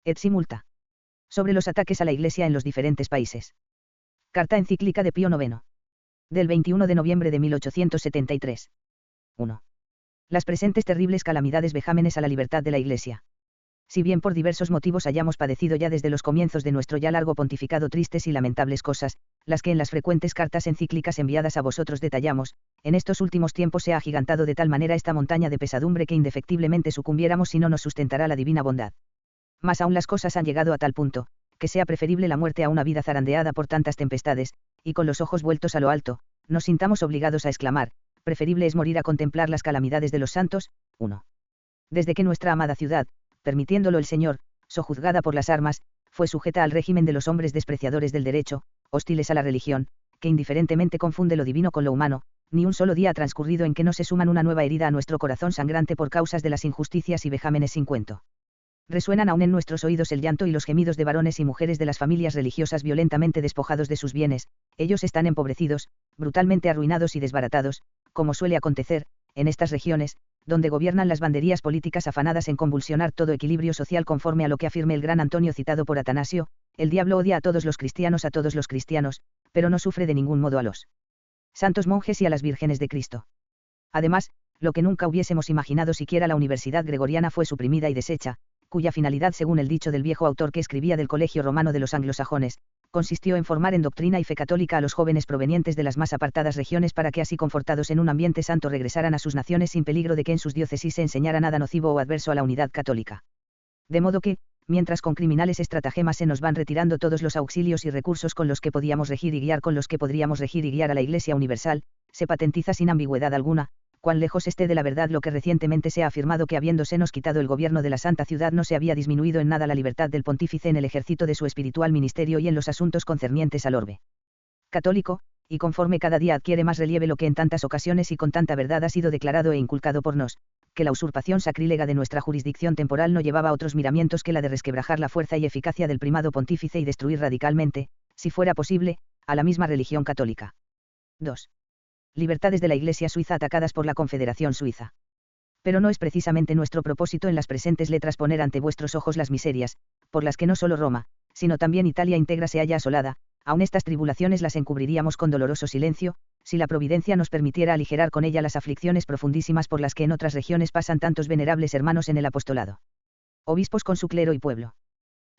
Et simulta. Sobre los ataques a la Iglesia en los diferentes países. Carta encíclica de Pío IX. Del 21 de noviembre de 1873. 1. Las presentes terribles calamidades vejámenes a la libertad de la Iglesia. Si bien por diversos motivos hayamos padecido ya desde los comienzos de nuestro ya largo pontificado tristes y lamentables cosas, las que en las frecuentes cartas encíclicas enviadas a vosotros detallamos, en estos últimos tiempos se ha agigantado de tal manera esta montaña de pesadumbre que indefectiblemente sucumbiéramos si no nos sustentará la divina bondad. Más aún las cosas han llegado a tal punto, que sea preferible la muerte a una vida zarandeada por tantas tempestades, y con los ojos vueltos a lo alto, nos sintamos obligados a exclamar, preferible es morir a contemplar las calamidades de los santos. 1. Desde que nuestra amada ciudad, permitiéndolo el Señor, sojuzgada por las armas, fue sujeta al régimen de los hombres despreciadores del derecho, hostiles a la religión, que indiferentemente confunde lo divino con lo humano, ni un solo día ha transcurrido en que no se suman una nueva herida a nuestro corazón sangrante por causas de las injusticias y vejámenes sin cuento. Resuenan aún en nuestros oídos el llanto y los gemidos de varones y mujeres de las familias religiosas violentamente despojados de sus bienes, ellos están empobrecidos, brutalmente arruinados y desbaratados, como suele acontecer, en estas regiones, donde gobiernan las banderías políticas afanadas en convulsionar todo equilibrio social conforme a lo que afirme el gran Antonio citado por Atanasio, el diablo odia a todos los cristianos, pero no sufre de ningún modo a los santos monjes y a las vírgenes de Cristo. Además, lo que nunca hubiésemos imaginado siquiera la Universidad Gregoriana fue suprimida y deshecha, cuya finalidad, según el dicho del viejo autor que escribía del Colegio Romano de los anglosajones, consistió en formar en doctrina y fe católica a los jóvenes provenientes de las más apartadas regiones para que así confortados en un ambiente santo regresaran a sus naciones sin peligro de que en sus diócesis se enseñara nada nocivo o adverso a la unidad católica. De modo que, mientras con criminales estratagemas se nos van retirando todos los auxilios y recursos con los que podíamos regir y guiar a la Iglesia Universal, se patentiza sin ambigüedad alguna, cuán lejos esté de la verdad lo que recientemente se ha afirmado que habiéndosenos quitado el gobierno de la Santa Ciudad no se había disminuido en nada la libertad del pontífice en el ejercicio de su espiritual ministerio y en los asuntos concernientes al orbe católico, y conforme cada día adquiere más relieve lo que en tantas ocasiones y con tanta verdad ha sido declarado e inculcado por nos, que la usurpación sacrílega de nuestra jurisdicción temporal no llevaba otros miramientos que la de resquebrajar la fuerza y eficacia del primado pontífice y destruir radicalmente, si fuera posible, a la misma religión católica. 2. Libertades de la Iglesia Suiza atacadas por la Confederación Suiza. Pero no es precisamente nuestro propósito en las presentes letras poner ante vuestros ojos las miserias, por las que no solo Roma, sino también Italia íntegra se halla asolada, aun estas tribulaciones las encubriríamos con doloroso silencio, si la providencia nos permitiera aligerar con ella las aflicciones profundísimas por las que en otras regiones pasan tantos venerables hermanos en el apostolado. Obispos con su clero y pueblo.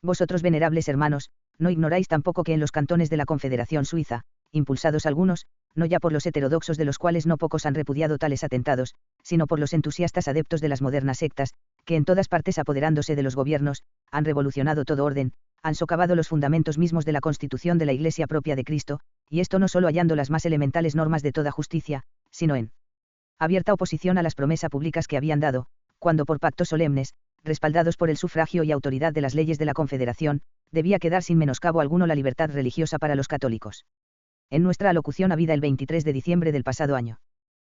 Vosotros, venerables hermanos, no ignoráis tampoco que en los cantones de la Confederación Suiza, impulsados algunos, no ya por los heterodoxos de los cuales no pocos han repudiado tales atentados, sino por los entusiastas adeptos de las modernas sectas, que en todas partes apoderándose de los gobiernos, han revolucionado todo orden, han socavado los fundamentos mismos de la constitución de la Iglesia propia de Cristo, y esto no solo hallando las más elementales normas de toda justicia, sino en abierta oposición a las promesas públicas que habían dado, cuando por pactos solemnes, respaldados por el sufragio y autoridad de las leyes de la Confederación, debía quedar sin menoscabo alguno la libertad religiosa para los católicos. En nuestra alocución habida el 23 de diciembre del pasado año,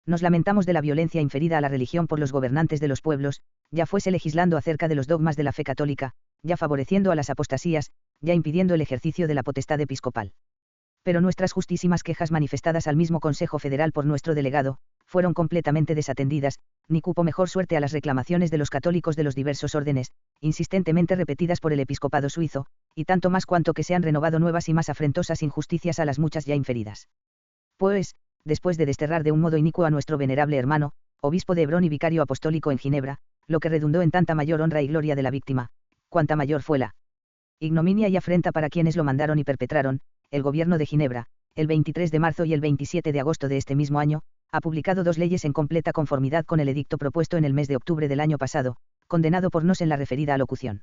nos lamentamos de la violencia inferida a la religión por los gobernantes de los pueblos, ya fuese legislando acerca de los dogmas de la fe católica, ya favoreciendo a las apostasías, ya impidiendo el ejercicio de la potestad episcopal. Pero nuestras justísimas quejas manifestadas al mismo Consejo Federal por nuestro delegado, fueron completamente desatendidas, ni cupo mejor suerte a las reclamaciones de los católicos de los diversos órdenes, insistentemente repetidas por el episcopado suizo, y tanto más cuanto que se han renovado nuevas y más afrentosas injusticias a las muchas ya inferidas. Pues, después de desterrar de un modo inicuo a nuestro venerable hermano, obispo de Hebrón y vicario apostólico en Ginebra, lo que redundó en tanta mayor honra y gloria de la víctima, cuanta mayor fue la ignominia y afrenta para quienes lo mandaron y perpetraron, el gobierno de Ginebra, el 23 de marzo y el 27 de agosto de este mismo año, ha publicado 2 leyes en completa conformidad con el edicto propuesto en el mes de octubre del año pasado, condenado por nos en la referida alocución.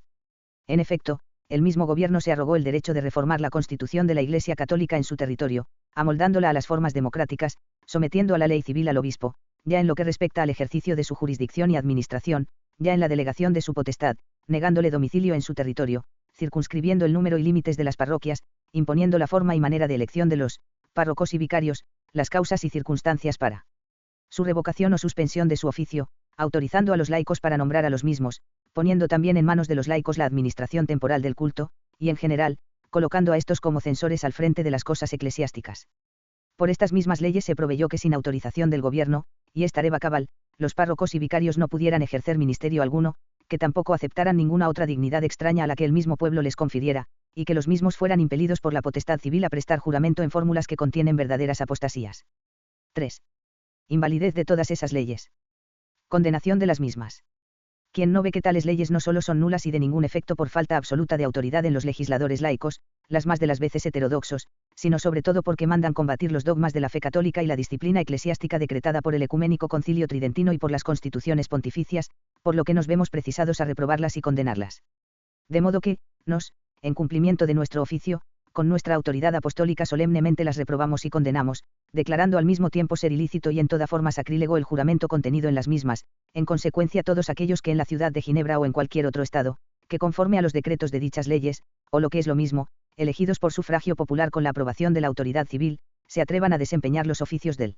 En efecto, el mismo gobierno se arrogó el derecho de reformar la constitución de la Iglesia Católica en su territorio, amoldándola a las formas democráticas, sometiendo a la ley civil al obispo, ya en lo que respecta al ejercicio de su jurisdicción y administración, ya en la delegación de su potestad, negándole domicilio en su territorio, circunscribiendo el número y límites de las parroquias, imponiendo la forma y manera de elección de los párrocos y vicarios, las causas y circunstancias para su revocación o suspensión de su oficio, autorizando a los laicos para nombrar a los mismos, poniendo también en manos de los laicos la administración temporal del culto, y en general, colocando a estos como censores al frente de las cosas eclesiásticas. Por estas mismas leyes se proveyó que sin autorización del gobierno, y esta reba cabal, los párrocos y vicarios no pudieran ejercer ministerio alguno, que tampoco aceptaran ninguna otra dignidad extraña a la que el mismo pueblo les confiriera, y que los mismos fueran impelidos por la potestad civil a prestar juramento en fórmulas que contienen verdaderas apostasías. 3. Invalidez de todas esas leyes. Condenación de las mismas. Quien no ve que tales leyes no solo son nulas y de ningún efecto por falta absoluta de autoridad en los legisladores laicos, las más de las veces heterodoxos, sino sobre todo porque mandan combatir los dogmas de la fe católica y la disciplina eclesiástica decretada por el Ecuménico Concilio Tridentino y por las constituciones pontificias, por lo que nos vemos precisados a reprobarlas y condenarlas. De modo que, en cumplimiento de nuestro oficio, con nuestra autoridad apostólica solemnemente las reprobamos y condenamos, declarando al mismo tiempo ser ilícito y en toda forma sacrílego el juramento contenido en las mismas, en consecuencia todos aquellos que en la ciudad de Ginebra o en cualquier otro estado, que conforme a los decretos de dichas leyes, o lo que es lo mismo, elegidos por sufragio popular con la aprobación de la autoridad civil, se atrevan a desempeñar los oficios del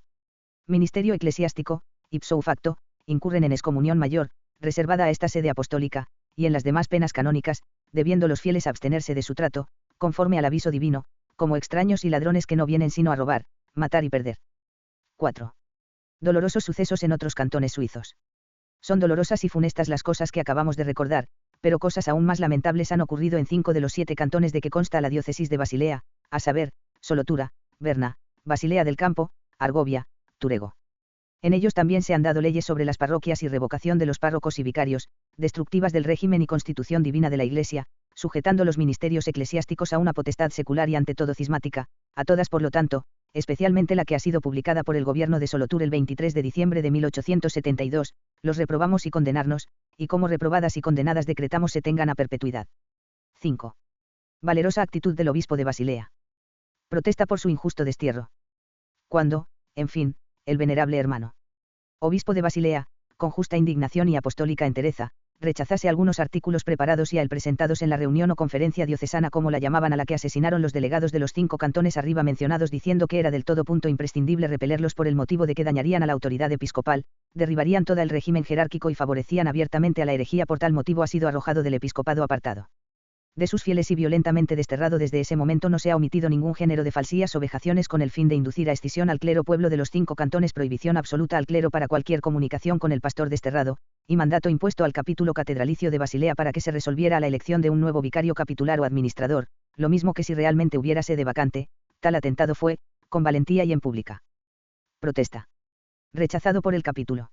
ministerio eclesiástico, ipso facto, incurren en excomunión mayor, reservada a esta sede apostólica, y en las demás penas canónicas, debiendo los fieles abstenerse de su trato, conforme al aviso divino, como extraños y ladrones que no vienen sino a robar, matar y perder. 4. Dolorosos sucesos en otros cantones suizos. Son dolorosas y funestas las cosas que acabamos de recordar, pero cosas aún más lamentables han ocurrido en 5 de los 7 cantones de que consta la diócesis de Basilea, a saber, Solotura, Berna, Basilea del Campo, Argovia, Turego. En ellos también se han dado leyes sobre las parroquias y revocación de los párrocos y vicarios, destructivas del régimen y constitución divina de la Iglesia, sujetando los ministerios eclesiásticos a una potestad secular y ante todo cismática, a todas por lo tanto, especialmente la que ha sido publicada por el gobierno de Solotur el 23 de diciembre de 1872, los reprobamos y condenarnos, y como reprobadas y condenadas decretamos se tengan a perpetuidad. 5. Valerosa actitud del obispo de Basilea. Protesta por su injusto destierro. Cuando, en fin, el venerable hermano obispo de Basilea, con justa indignación y apostólica entereza, rechazase algunos artículos preparados y a él presentados en la reunión o conferencia diocesana como la llamaban a la que asesinaron los delegados de los 5 cantones arriba mencionados diciendo que era del todo punto imprescindible repelerlos por el motivo de que dañarían a la autoridad episcopal, derribarían todo el régimen jerárquico y favorecían abiertamente a la herejía por tal motivo ha sido arrojado del episcopado apartado de sus fieles y violentamente desterrado desde ese momento no se ha omitido ningún género de falsías o vejaciones con el fin de inducir a escisión al clero pueblo de los 5 cantones prohibición absoluta al clero para cualquier comunicación con el pastor desterrado, y mandato impuesto al capítulo catedralicio de Basilea para que se resolviera la elección de un nuevo vicario capitular o administrador, lo mismo que si realmente hubiera sede vacante, tal atentado fue, con valentía y en pública protesta, rechazado por el capítulo.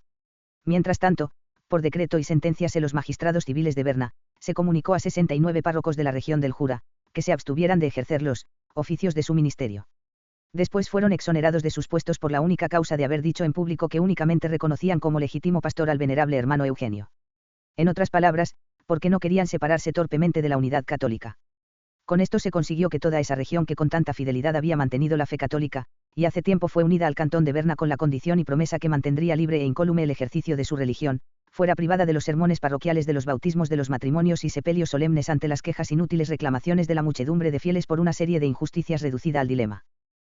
Mientras tanto, por decreto y sentencias de los magistrados civiles de Berna, se comunicó a 69 párrocos de la región del Jura, que se abstuvieran de ejercer los oficios de su ministerio. Después fueron exonerados de sus puestos por la única causa de haber dicho en público que únicamente reconocían como legítimo pastor al venerable hermano Eugenio. En otras palabras, porque no querían separarse torpemente de la unidad católica. Con esto se consiguió que toda esa región que con tanta fidelidad había mantenido la fe católica, y hace tiempo fue unida al cantón de Berna con la condición y promesa que mantendría libre e incólume el ejercicio de su religión, fuera privada de los sermones parroquiales de los bautismos de los matrimonios y sepelios solemnes ante las quejas inútiles reclamaciones de la muchedumbre de fieles por una serie de injusticias reducida al dilema.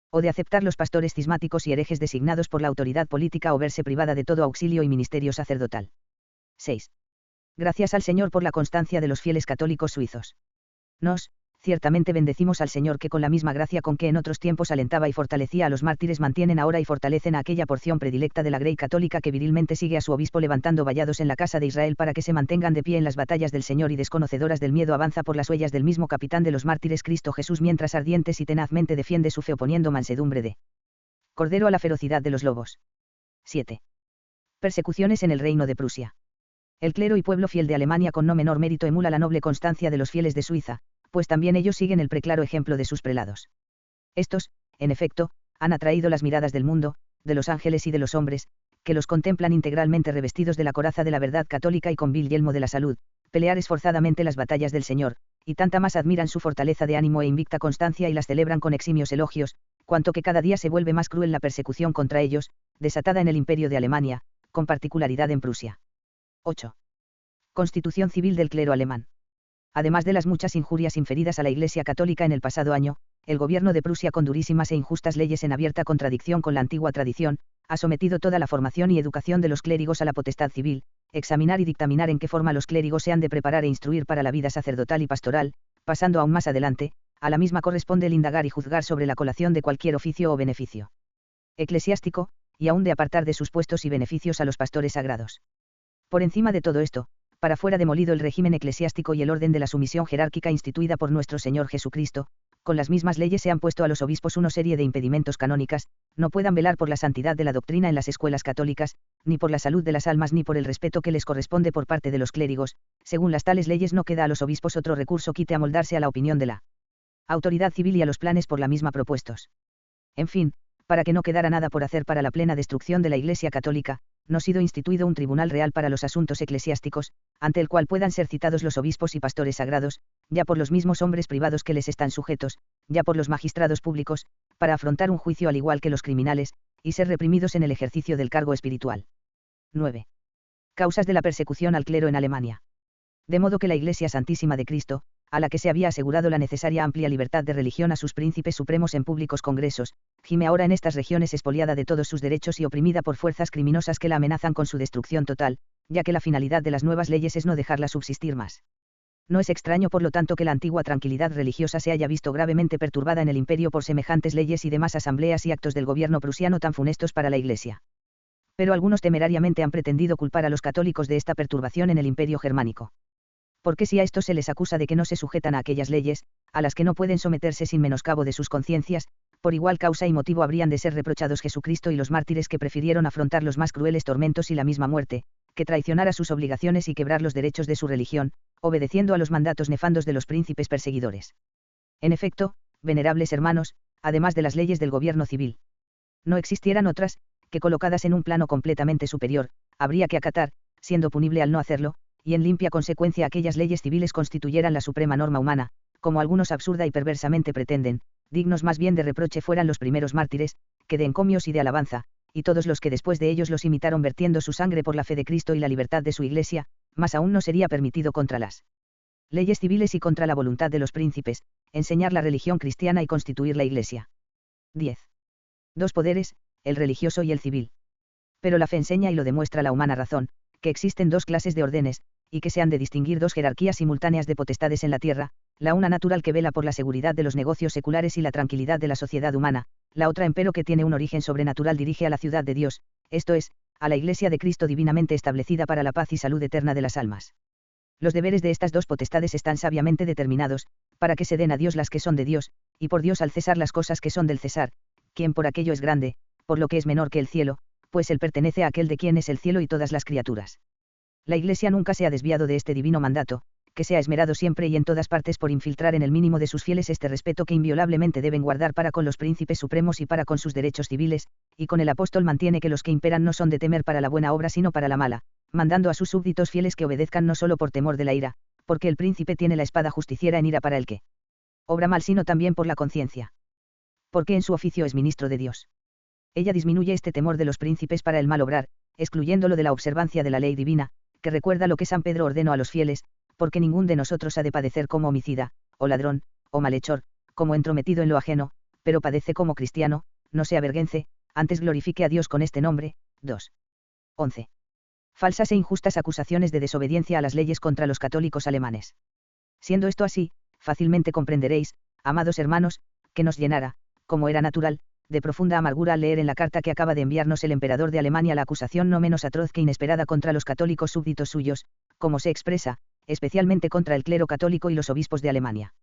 O de aceptar los pastores cismáticos y herejes designados por la autoridad política o verse privada de todo auxilio y ministerio sacerdotal. 6. Gracias al Señor por la constancia de los fieles católicos suizos. Ciertamente bendecimos al Señor que con la misma gracia con que en otros tiempos alentaba y fortalecía a los mártires mantienen ahora y fortalecen a aquella porción predilecta de la Grey católica que virilmente sigue a su obispo levantando vallados en la casa de Israel para que se mantengan de pie en las batallas del Señor y desconocedoras del miedo avanza por las huellas del mismo capitán de los mártires Cristo Jesús mientras ardientes y tenazmente defiende su fe oponiendo mansedumbre de cordero a la ferocidad de los lobos. 7. Persecuciones en el reino de Prusia. El clero y pueblo fiel de Alemania con no menor mérito emula la noble constancia de los fieles de Suiza, pues también ellos siguen el preclaro ejemplo de sus prelados. Estos, en efecto, han atraído las miradas del mundo, de los ángeles y de los hombres, que los contemplan integralmente revestidos de la coraza de la verdad católica y con vil yelmo de la salud, pelear esforzadamente las batallas del Señor, y tanta más admiran su fortaleza de ánimo e invicta constancia y las celebran con eximios elogios, cuanto que cada día se vuelve más cruel la persecución contra ellos, desatada en el Imperio de Alemania, con particularidad en Prusia. 8. Constitución civil del clero alemán. Además de las muchas injurias inferidas a la Iglesia católica en el pasado año, el gobierno de Prusia con durísimas e injustas leyes en abierta contradicción con la antigua tradición, ha sometido toda la formación y educación de los clérigos a la potestad civil, examinar y dictaminar en qué forma los clérigos se han de preparar e instruir para la vida sacerdotal y pastoral, pasando aún más adelante, a la misma corresponde el indagar y juzgar sobre la colación de cualquier oficio o beneficio eclesiástico, y aún de apartar de sus puestos y beneficios a los pastores sagrados. Por encima de todo esto, para fuera demolido el régimen eclesiástico y el orden de la sumisión jerárquica instituida por nuestro Señor Jesucristo, con las mismas leyes se han puesto a los obispos una serie de impedimentos canónicas, no puedan velar por la santidad de la doctrina en las escuelas católicas, ni por la salud de las almas ni por el respeto que les corresponde por parte de los clérigos. Según las tales leyes no queda a los obispos otro recurso quite amoldarse a la opinión de la autoridad civil y a los planes por la misma propuestos. En fin, para que no quedara nada por hacer para la plena destrucción de la Iglesia católica, no ha sido instituido un tribunal real para los asuntos eclesiásticos, ante el cual puedan ser citados los obispos y pastores sagrados, ya por los mismos hombres privados que les están sujetos, ya por los magistrados públicos, para afrontar un juicio al igual que los criminales, y ser reprimidos en el ejercicio del cargo espiritual. 9. Causas de la persecución al clero en Alemania. De modo que la Iglesia Santísima de Cristo, a la que se había asegurado la necesaria amplia libertad de religión a sus príncipes supremos en públicos congresos, gime ahora en estas regiones expoliada de todos sus derechos y oprimida por fuerzas criminosas que la amenazan con su destrucción total, ya que la finalidad de las nuevas leyes es no dejarla subsistir más. No es extraño por lo tanto que la antigua tranquilidad religiosa se haya visto gravemente perturbada en el imperio por semejantes leyes y demás asambleas y actos del gobierno prusiano tan funestos para la Iglesia. Pero algunos temerariamente han pretendido culpar a los católicos de esta perturbación en el imperio germánico. Porque si a estos se les acusa de que no se sujetan a aquellas leyes, a las que no pueden someterse sin menoscabo de sus conciencias, por igual causa y motivo habrían de ser reprochados Jesucristo y los mártires que prefirieron afrontar los más crueles tormentos y la misma muerte, que traicionar a sus obligaciones y quebrar los derechos de su religión, obedeciendo a los mandatos nefandos de los príncipes perseguidores. En efecto, venerables hermanos, además de las leyes del gobierno civil, no existieran otras, que colocadas en un plano completamente superior, habría que acatar, siendo punible al no hacerlo, y en limpia consecuencia aquellas leyes civiles constituyeran la suprema norma humana, como algunos absurda y perversamente pretenden, dignos más bien de reproche fueran los primeros mártires, que de encomios y de alabanza, y todos los que después de ellos los imitaron vertiendo su sangre por la fe de Cristo y la libertad de su Iglesia, más aún no sería permitido contra las leyes civiles y contra la voluntad de los príncipes, enseñar la religión cristiana y constituir la Iglesia. 10. Dos poderes, el religioso y el civil. Pero la fe enseña y lo demuestra la humana razón, que existen dos clases de órdenes, y que se han de distinguir dos jerarquías simultáneas de potestades en la tierra, la una natural que vela por la seguridad de los negocios seculares y la tranquilidad de la sociedad humana, la otra empero que tiene un origen sobrenatural dirige a la ciudad de Dios, esto es, a la Iglesia de Cristo divinamente establecida para la paz y salud eterna de las almas. Los deberes de estas dos potestades están sabiamente determinados, para que se den a Dios las que son de Dios, y por Dios al César las cosas que son del César, quien por aquello es grande, por lo que es menor que el cielo, pues él pertenece a aquel de quien es el cielo y todas las criaturas. La Iglesia nunca se ha desviado de este divino mandato, que se ha esmerado siempre y en todas partes por infiltrar en el mínimo de sus fieles este respeto que inviolablemente deben guardar para con los príncipes supremos y para con sus derechos civiles, y con el apóstol mantiene que los que imperan no son de temer para la buena obra sino para la mala, mandando a sus súbditos fieles que obedezcan no solo por temor de la ira, porque el príncipe tiene la espada justiciera en ira para el que obra mal sino también por la conciencia. Porque en su oficio es ministro de Dios. Ella disminuye este temor de los príncipes para el mal obrar, excluyéndolo de la observancia de la ley divina, que recuerda lo que San Pedro ordenó a los fieles, porque ningún de nosotros ha de padecer como homicida, o ladrón, o malhechor, como entrometido en lo ajeno, pero padece como cristiano, no se avergüence, antes glorifique a Dios con este nombre. 2. 11. Falsas e injustas acusaciones de desobediencia a las leyes contra los católicos alemanes. Siendo esto así, fácilmente comprenderéis, amados hermanos, que nos llenara, como era natural, de profunda amargura al leer en la carta que acaba de enviarnos el emperador de Alemania la acusación no menos atroz que inesperada contra los católicos súbditos suyos, como se expresa, especialmente contra el clero católico y los obispos de Alemania.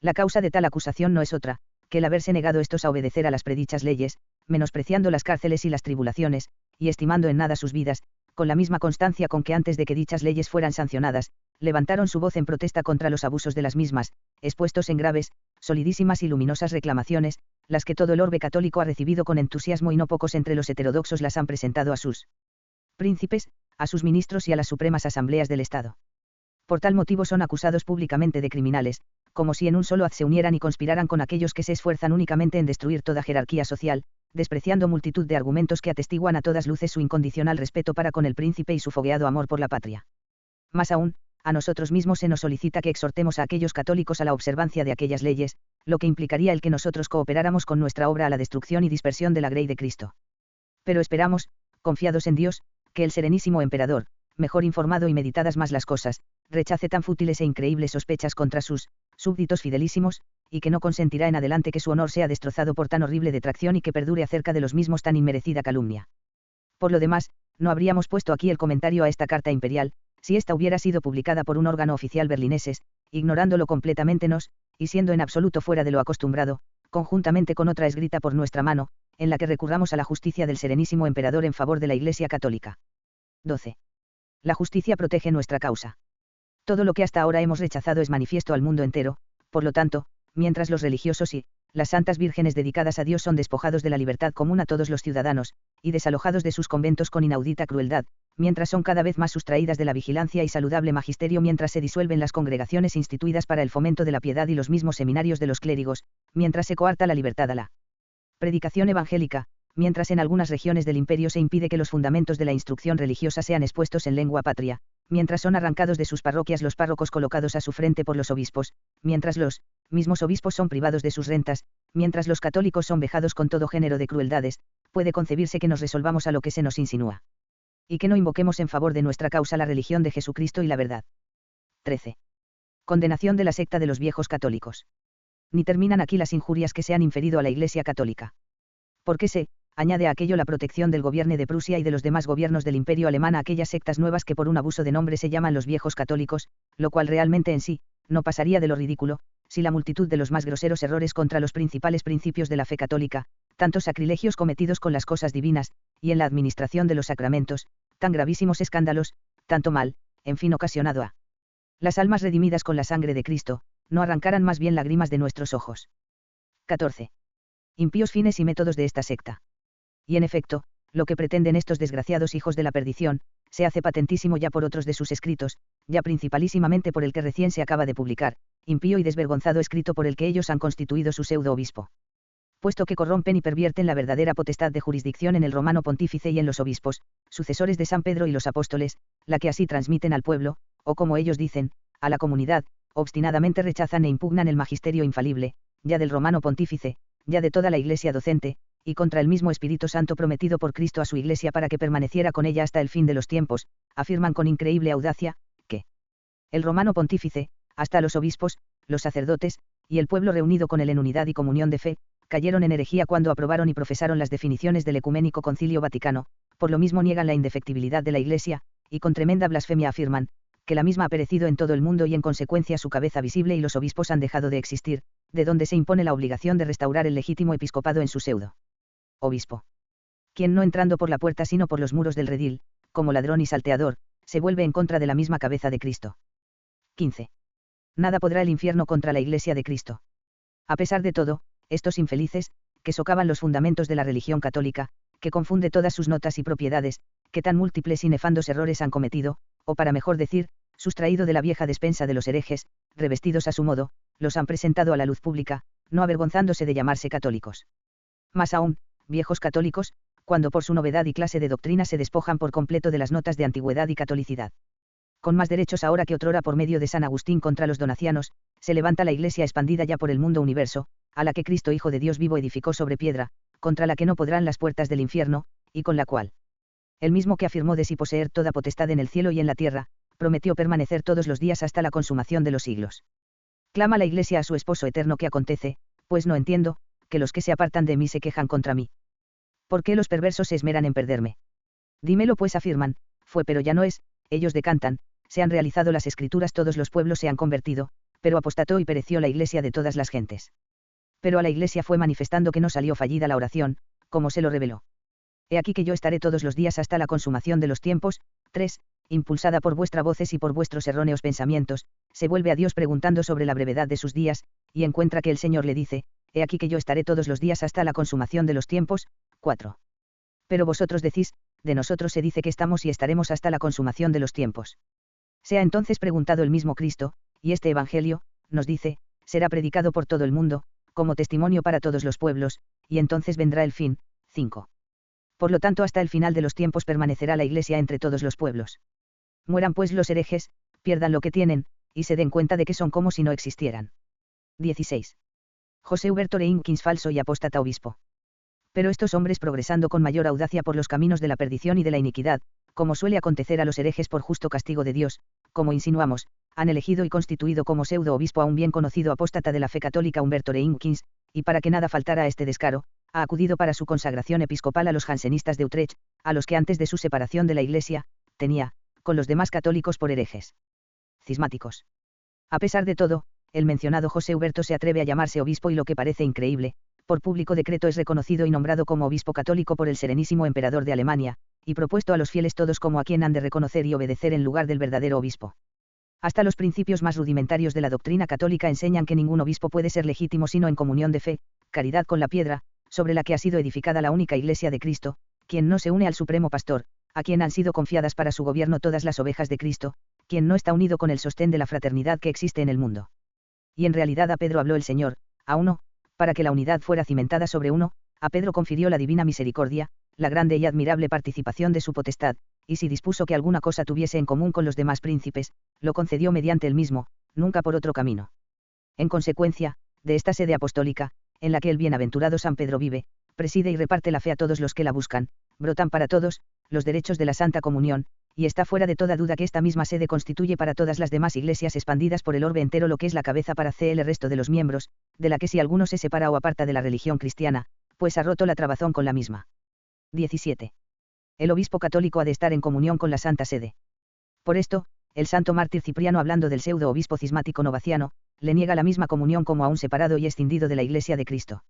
La causa de tal acusación no es otra, que el haberse negado estos a obedecer a las predichas leyes, menospreciando las cárceles y las tribulaciones, y estimando en nada sus vidas, con la misma constancia con que antes de que dichas leyes fueran sancionadas, levantaron su voz en protesta contra los abusos de las mismas, expuestos en graves, solidísimas y luminosas reclamaciones, las que todo el orbe católico ha recibido con entusiasmo y no pocos entre los heterodoxos las han presentado a sus príncipes, a sus ministros y a las supremas asambleas del Estado. Por tal motivo son acusados públicamente de criminales, como si en un solo haz se unieran y conspiraran con aquellos que se esfuerzan únicamente en destruir toda jerarquía social, despreciando multitud de argumentos que atestiguan a todas luces su incondicional respeto para con el príncipe y su fogueado amor por la patria. Más aún, a nosotros mismos se nos solicita que exhortemos a aquellos católicos a la observancia de aquellas leyes, lo que implicaría el que nosotros cooperáramos con nuestra obra a la destrucción y dispersión de la grey de Cristo. Pero esperamos, confiados en Dios, que el serenísimo emperador, mejor informado y meditadas más las cosas, rechace tan fútiles e increíbles sospechas contra sus súbditos fidelísimos, y que no consentirá en adelante que su honor sea destrozado por tan horrible detracción y que perdure acerca de los mismos tan inmerecida calumnia. Por lo demás, no habríamos puesto aquí el comentario a esta carta imperial, Si esta hubiera sido publicada por un órgano oficial berlineses, ignorándolo completamente y siendo en absoluto fuera de lo acostumbrado, conjuntamente con otra escrita por nuestra mano, en la que recurramos a la justicia del Serenísimo Emperador en favor de la Iglesia Católica. 12. La justicia protege nuestra causa. Todo lo que hasta ahora hemos rechazado es manifiesto al mundo entero, por lo tanto, mientras los religiosos y las santas vírgenes dedicadas a Dios son despojados de la libertad común a todos los ciudadanos, y desalojados de sus conventos con inaudita crueldad, mientras son cada vez más sustraídas de la vigilancia y saludable magisterio, mientras se disuelven las congregaciones instituidas para el fomento de la piedad y los mismos seminarios de los clérigos, mientras se coarta la libertad a la predicación evangélica, mientras en algunas regiones del imperio se impide que los fundamentos de la instrucción religiosa sean expuestos en lengua patria, mientras son arrancados de sus parroquias los párrocos colocados a su frente por los obispos, mientras los mismos obispos son privados de sus rentas, mientras los católicos son vejados con todo género de crueldades, puede concebirse que nos resolvamos a lo que se nos insinúa. Y que no invoquemos en favor de nuestra causa la religión de Jesucristo y la verdad. 13. Condenación de la secta de los viejos católicos. Ni terminan aquí las injurias que se han inferido a la Iglesia católica. Porque se añade a aquello la protección del gobierno de Prusia y de los demás gobiernos del Imperio alemán a aquellas sectas nuevas que por un abuso de nombre se llaman los viejos católicos, lo cual realmente en sí, no pasaría de lo ridículo, si la multitud de los más groseros errores contra los principales principios de la fe católica, tantos sacrilegios cometidos con las cosas divinas, y en la administración de los sacramentos, tan gravísimos escándalos, tanto mal, en fin ocasionado a las almas redimidas con la sangre de Cristo, no arrancaran más bien lágrimas de nuestros ojos. 14. Impíos fines y métodos de esta secta. Y en efecto, lo que pretenden estos desgraciados hijos de la perdición, se hace patentísimo ya por otros de sus escritos, ya principalísimamente por el que recién se acaba de publicar, impío y desvergonzado escrito por el que ellos han constituido su pseudo-obispo. Puesto que corrompen y pervierten la verdadera potestad de jurisdicción en el romano pontífice y en los obispos, sucesores de San Pedro y los apóstoles, la que así transmiten al pueblo, o como ellos dicen, a la comunidad, obstinadamente rechazan e impugnan el magisterio infalible, ya del romano pontífice, ya de toda la Iglesia docente, y contra el mismo Espíritu Santo prometido por Cristo a su Iglesia para que permaneciera con ella hasta el fin de los tiempos, afirman con increíble audacia, que el romano pontífice, hasta los obispos, los sacerdotes, y el pueblo reunido con él en unidad y comunión de fe, cayeron en herejía cuando aprobaron y profesaron las definiciones del Ecuménico Concilio Vaticano, por lo mismo niegan la indefectibilidad de la Iglesia, y con tremenda blasfemia afirman, que la misma ha perecido en todo el mundo y en consecuencia su cabeza visible y los obispos han dejado de existir, de donde se impone la obligación de restaurar el legítimo episcopado en su pseudo obispo. Quien no entrando por la puerta sino por los muros del redil, como ladrón y salteador, se vuelve en contra de la misma cabeza de Cristo. 15. Nada podrá el infierno contra la Iglesia de Cristo. A pesar de todo, estos infelices, que socavan los fundamentos de la religión católica, que confunde todas sus notas y propiedades, que tan múltiples y nefandos errores han cometido, o para mejor decir, sustraído de la vieja despensa de los herejes, revestidos a su modo, los han presentado a la luz pública, no avergonzándose de llamarse católicos. Más aún, viejos católicos, cuando por su novedad y clase de doctrina se despojan por completo de las notas de antigüedad y catolicidad. Con más derechos ahora que otrora por medio de San Agustín contra los donacianos, se levanta la Iglesia expandida ya por el mundo universo, a la que Cristo Hijo de Dios vivo edificó sobre piedra, contra la que no podrán las puertas del infierno, y con la cual el mismo que afirmó de sí poseer toda potestad en el cielo y en la tierra, prometió permanecer todos los días hasta la consumación de los siglos. Clama la Iglesia a su esposo eterno que acontece, pues no entiendo, que los que se apartan de mí se quejan contra mí. ¿Por qué los perversos se esmeran en perderme? Dímelo pues afirman, fue pero ya no es, ellos decantan, se han realizado las escrituras, todos los pueblos se han convertido, pero apostató y pereció la Iglesia de todas las gentes. Pero a la Iglesia fue manifestando que no salió fallida la oración, como se lo reveló. He aquí que yo estaré todos los días hasta la consumación de los tiempos. 3. Impulsada por vuestras voces y por vuestros erróneos pensamientos, se vuelve a Dios preguntando sobre la brevedad de sus días, y encuentra que el Señor le dice, he aquí que yo estaré todos los días hasta la consumación de los tiempos. 4. Pero vosotros decís, de nosotros se dice que estamos y estaremos hasta la consumación de los tiempos. Se ha entonces preguntado el mismo Cristo, y este Evangelio, nos dice, será predicado por todo el mundo, como testimonio para todos los pueblos, y entonces vendrá el fin. 5. Por lo tanto hasta el final de los tiempos permanecerá la Iglesia entre todos los pueblos. Mueran pues los herejes, pierdan lo que tienen, y se den cuenta de que son como si no existieran. 16. José Huberto Reinkins, falso y apóstata obispo. Pero estos hombres, progresando con mayor audacia por los caminos de la perdición y de la iniquidad, como suele acontecer a los herejes por justo castigo de Dios, como insinuamos, han elegido y constituido como pseudo-obispo a un bien conocido apóstata de la fe católica Humberto Reinkins, y para que nada faltara a este descaro, ha acudido para su consagración episcopal a los jansenistas de Utrecht, a los que antes de su separación de la Iglesia, tenía, con los demás católicos por herejes. Cismáticos. A pesar de todo, el mencionado José Huberto se atreve a llamarse obispo y lo que parece increíble, por público decreto es reconocido y nombrado como obispo católico por el Serenísimo Emperador de Alemania, y propuesto a los fieles todos como a quien han de reconocer y obedecer en lugar del verdadero obispo. Hasta los principios más rudimentarios de la doctrina católica enseñan que ningún obispo puede ser legítimo sino en comunión de fe, caridad con la piedra, sobre la que ha sido edificada la única Iglesia de Cristo, quien no se une al Supremo Pastor, a quien han sido confiadas para su gobierno todas las ovejas de Cristo, quien no está unido con el sostén de la fraternidad que existe en el mundo. Y en realidad a Pedro habló el Señor, a uno, para que la unidad fuera cimentada sobre uno, a Pedro confirió la divina misericordia, la grande y admirable participación de su potestad, y si dispuso que alguna cosa tuviese en común con los demás príncipes, lo concedió mediante el mismo, nunca por otro camino. En consecuencia, de esta sede apostólica, en la que el bienaventurado San Pedro vive, preside y reparte la fe a todos los que la buscan, brotan para todos, los derechos de la Santa Comunión, y está fuera de toda duda que esta misma sede constituye para todas las demás iglesias expandidas por el orbe entero lo que es la cabeza para el resto de los miembros, de la que si alguno se separa o aparta de la religión cristiana, pues ha roto la trabazón con la misma. 17. El obispo católico ha de estar en comunión con la Santa Sede. Por esto, el santo mártir Cipriano, hablando del pseudo obispo cismático novaciano, le niega la misma comunión como a un separado y escindido de la Iglesia de Cristo.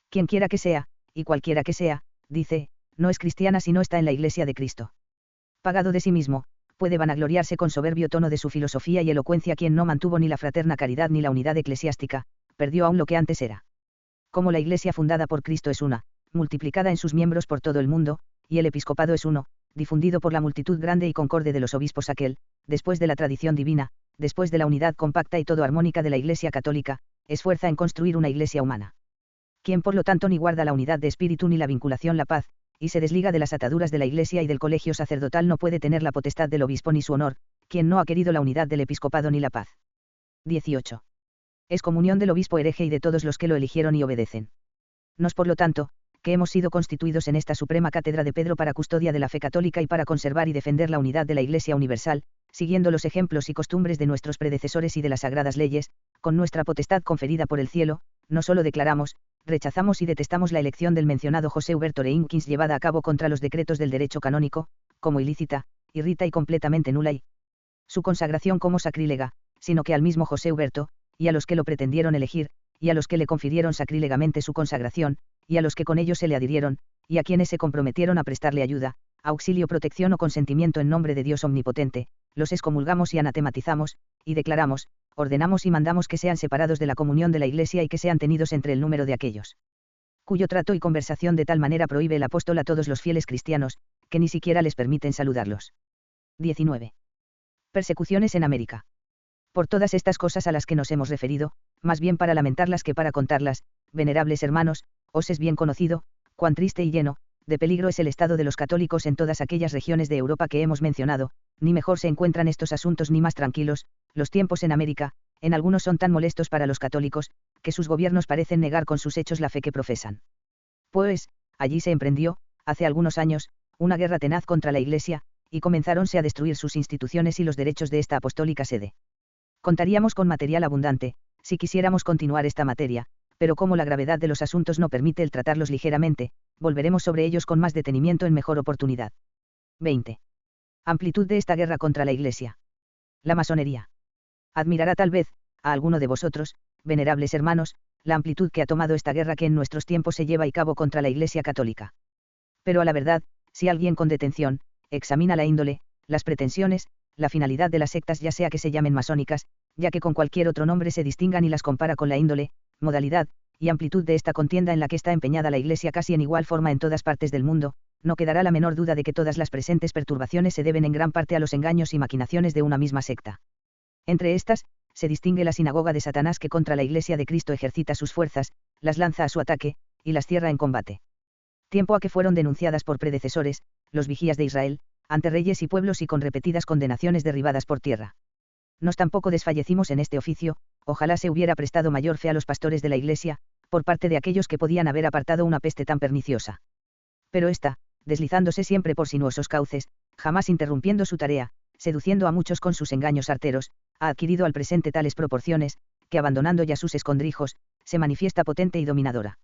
Quien quiera que sea, y cualquiera que sea, dice, no es cristiana si no está en la Iglesia de Cristo. Pagado de sí mismo, puede vanagloriarse con soberbio tono de su filosofía y elocuencia quien no mantuvo ni la fraterna caridad ni la unidad eclesiástica, perdió aún lo que antes era. Como la Iglesia fundada por Cristo es una, multiplicada en sus miembros por todo el mundo, y el episcopado es uno, difundido por la multitud grande y concorde de los obispos aquel, después de la tradición divina, después de la unidad compacta y todo armónica de la Iglesia católica, esfuerza en construir una Iglesia humana. Quien por lo tanto ni guarda la unidad de espíritu ni la vinculación la paz, y se desliga de las ataduras de la Iglesia y del colegio sacerdotal no puede tener la potestad del obispo ni su honor, quien no ha querido la unidad del episcopado ni la paz. 18. Es comunión del obispo hereje y de todos los que lo eligieron y obedecen. Nos por lo tanto, que hemos sido constituidos en esta suprema cátedra de Pedro para custodia de la fe católica y para conservar y defender la unidad de la Iglesia universal, siguiendo los ejemplos y costumbres de nuestros predecesores y de las sagradas leyes, con nuestra potestad conferida por el cielo, no solo declaramos, rechazamos y detestamos la elección del mencionado José Huberto Reinkins llevada a cabo contra los decretos del derecho canónico, como ilícita, irrita y completamente nula y su consagración como sacrílega, sino que al mismo José Huberto, y a los que lo pretendieron elegir, y a los que le confirieron sacrílegamente su consagración, y a los que con ellos se le adhirieron, y a quienes se comprometieron a prestarle ayuda, auxilio, protección o consentimiento en nombre de Dios omnipotente, los excomulgamos y anatematizamos, y declaramos, ordenamos y mandamos que sean separados de la comunión de la Iglesia y que sean tenidos entre el número de aquellos cuyo trato y conversación de tal manera prohíbe el apóstol a todos los fieles cristianos, que ni siquiera les permiten saludarlos. 19. Persecuciones en América. Por todas estas cosas a las que nos hemos referido, más bien para lamentarlas que para contarlas, venerables hermanos, os es bien conocido, cuán triste y lleno de peligro es el estado de los católicos en todas aquellas regiones de Europa que hemos mencionado, ni mejor se encuentran estos asuntos ni más tranquilos, los tiempos en América, en algunos son tan molestos para los católicos, que sus gobiernos parecen negar con sus hechos la fe que profesan. Pues, allí se emprendió, hace algunos años, una guerra tenaz contra la Iglesia, y comenzáronse a destruir sus instituciones y los derechos de esta apostólica sede. Contaríamos con material abundante, si quisiéramos continuar esta materia, pero como la gravedad de los asuntos no permite el tratarlos ligeramente, volveremos sobre ellos con más detenimiento en mejor oportunidad. 20. Amplitud de esta guerra contra la Iglesia. La masonería. Admirará tal vez, a alguno de vosotros, venerables hermanos, la amplitud que ha tomado esta guerra que en nuestros tiempos se lleva a cabo contra la Iglesia católica. Pero a la verdad, si alguien con detención, examina la índole, las pretensiones, la finalidad de las sectas ya sea que se llamen masónicas, ya que con cualquier otro nombre se distingan y las compara con la índole, modalidad, y amplitud de esta contienda en la que está empeñada la Iglesia casi en igual forma en todas partes del mundo, no quedará la menor duda de que todas las presentes perturbaciones se deben en gran parte a los engaños y maquinaciones de una misma secta. Entre estas, se distingue la sinagoga de Satanás que contra la Iglesia de Cristo ejercita sus fuerzas, las lanza a su ataque, y las cierra en combate. Tiempo a que fueron denunciadas por predecesores, los vigías de Israel, ante reyes y pueblos y con repetidas condenaciones derribadas por tierra. Nos tampoco desfallecimos en este oficio, ojalá se hubiera prestado mayor fe a los pastores de la Iglesia, por parte de aquellos que podían haber apartado una peste tan perniciosa. Pero esta, deslizándose siempre por sinuosos cauces, jamás interrumpiendo su tarea, seduciendo a muchos con sus engaños arteros, ha adquirido al presente tales proporciones, que abandonando ya sus escondrijos, se manifiesta potente y dominadora.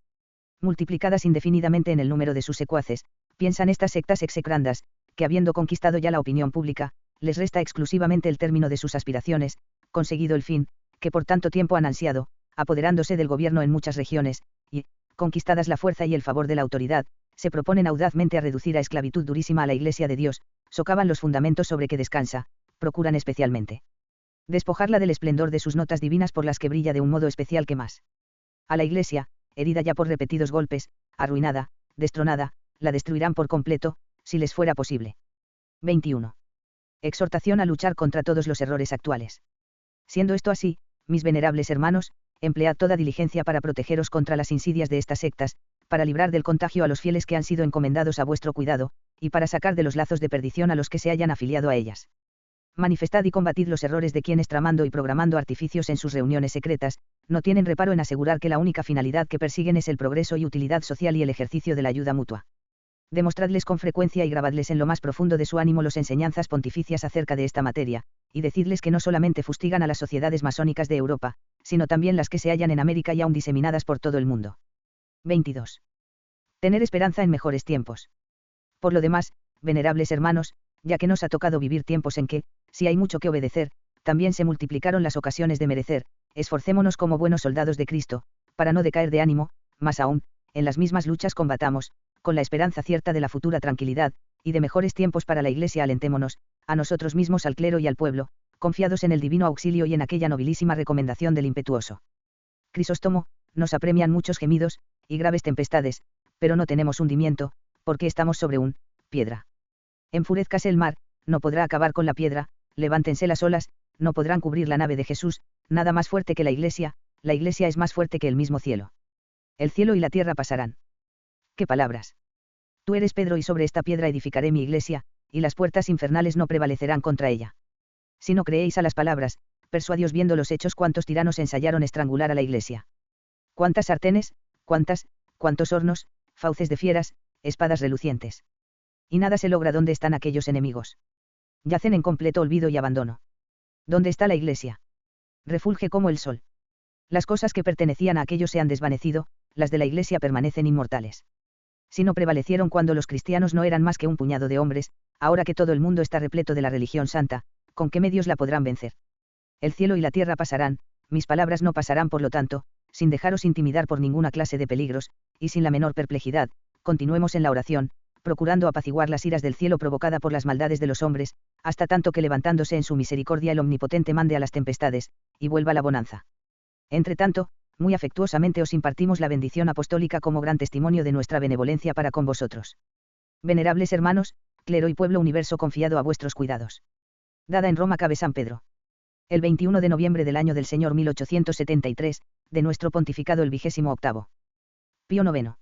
Multiplicadas indefinidamente en el número de sus secuaces, piensan estas sectas execrandas, que habiendo conquistado ya la opinión pública, les resta exclusivamente el término de sus aspiraciones, conseguido el fin, que por tanto tiempo han ansiado, apoderándose del gobierno en muchas regiones, y, conquistadas la fuerza y el favor de la autoridad, se proponen audazmente a reducir a esclavitud durísima a la Iglesia de Dios, socavan los fundamentos sobre que descansa, procuran especialmente despojarla del esplendor de sus notas divinas por las que brilla de un modo especial que más. A la Iglesia, herida ya por repetidos golpes, arruinada, destronada, la destruirán por completo, si les fuera posible. 21. Exhortación a luchar contra todos los errores actuales. Siendo esto así, mis venerables hermanos, emplead toda diligencia para protegeros contra las insidias de estas sectas, para librar del contagio a los fieles que han sido encomendados a vuestro cuidado, y para sacar de los lazos de perdición a los que se hayan afiliado a ellas. Manifestad y combatid los errores de quienes tramando y programando artificios en sus reuniones secretas, no tienen reparo en asegurar que la única finalidad que persiguen es el progreso y utilidad social y el ejercicio de la ayuda mutua. Demostradles con frecuencia y grabadles en lo más profundo de su ánimo las enseñanzas pontificias acerca de esta materia, y decidles que no solamente fustigan a las sociedades masónicas de Europa, sino también las que se hallan en América y aún diseminadas por todo el mundo. 22. Tener esperanza en mejores tiempos. Por lo demás, venerables hermanos, ya que nos ha tocado vivir tiempos en que, si hay mucho que obedecer, también se multiplicaron las ocasiones de merecer, esforcémonos como buenos soldados de Cristo, para no decaer de ánimo, más aún, en las mismas luchas combatamos, con la esperanza cierta de la futura tranquilidad, y de mejores tiempos para la Iglesia. Alentémonos, a nosotros mismos, al clero y al pueblo, confiados en el divino auxilio y en aquella nobilísima recomendación del impetuoso Crisóstomo, nos apremian muchos gemidos, y graves tempestades, pero no tenemos hundimiento, porque estamos sobre un piedra. Enfurezcase el mar, no podrá acabar con la piedra, levántense las olas, no podrán cubrir la nave de Jesús, nada más fuerte que la Iglesia es más fuerte que el mismo cielo. El cielo y la tierra pasarán. ¿Qué palabras? Tú eres Pedro y sobre esta piedra edificaré mi Iglesia, y las puertas infernales no prevalecerán contra ella. Si no creéis a las palabras, persuadios viendo los hechos cuántos tiranos ensayaron estrangular a la Iglesia. Cuántas sartenes, cuántos hornos, fauces de fieras, espadas relucientes. Y nada se logra donde están aquellos enemigos. Yacen en completo olvido y abandono. ¿Dónde está la Iglesia? Refulge como el sol. Las cosas que pertenecían a aquellos se han desvanecido, las de la Iglesia permanecen inmortales. Si no prevalecieron cuando los cristianos no eran más que un puñado de hombres, ahora que todo el mundo está repleto de la religión santa, ¿con qué medios la podrán vencer? El cielo y la tierra pasarán, mis palabras no pasarán. Por lo tanto, sin dejaros intimidar por ninguna clase de peligros, y sin la menor perplejidad, continuemos en la oración, procurando apaciguar las iras del cielo provocada por las maldades de los hombres, hasta tanto que levantándose en su misericordia el Omnipotente mande a las tempestades, y vuelva la bonanza. Entre tanto, muy afectuosamente os impartimos la bendición apostólica como gran testimonio de nuestra benevolencia para con vosotros. Venerables hermanos, clero y pueblo universo confiado a vuestros cuidados. Dada en Roma cabe San Pedro. El 21 de noviembre del año del Señor 1873, de nuestro pontificado el 28º. Pío IX.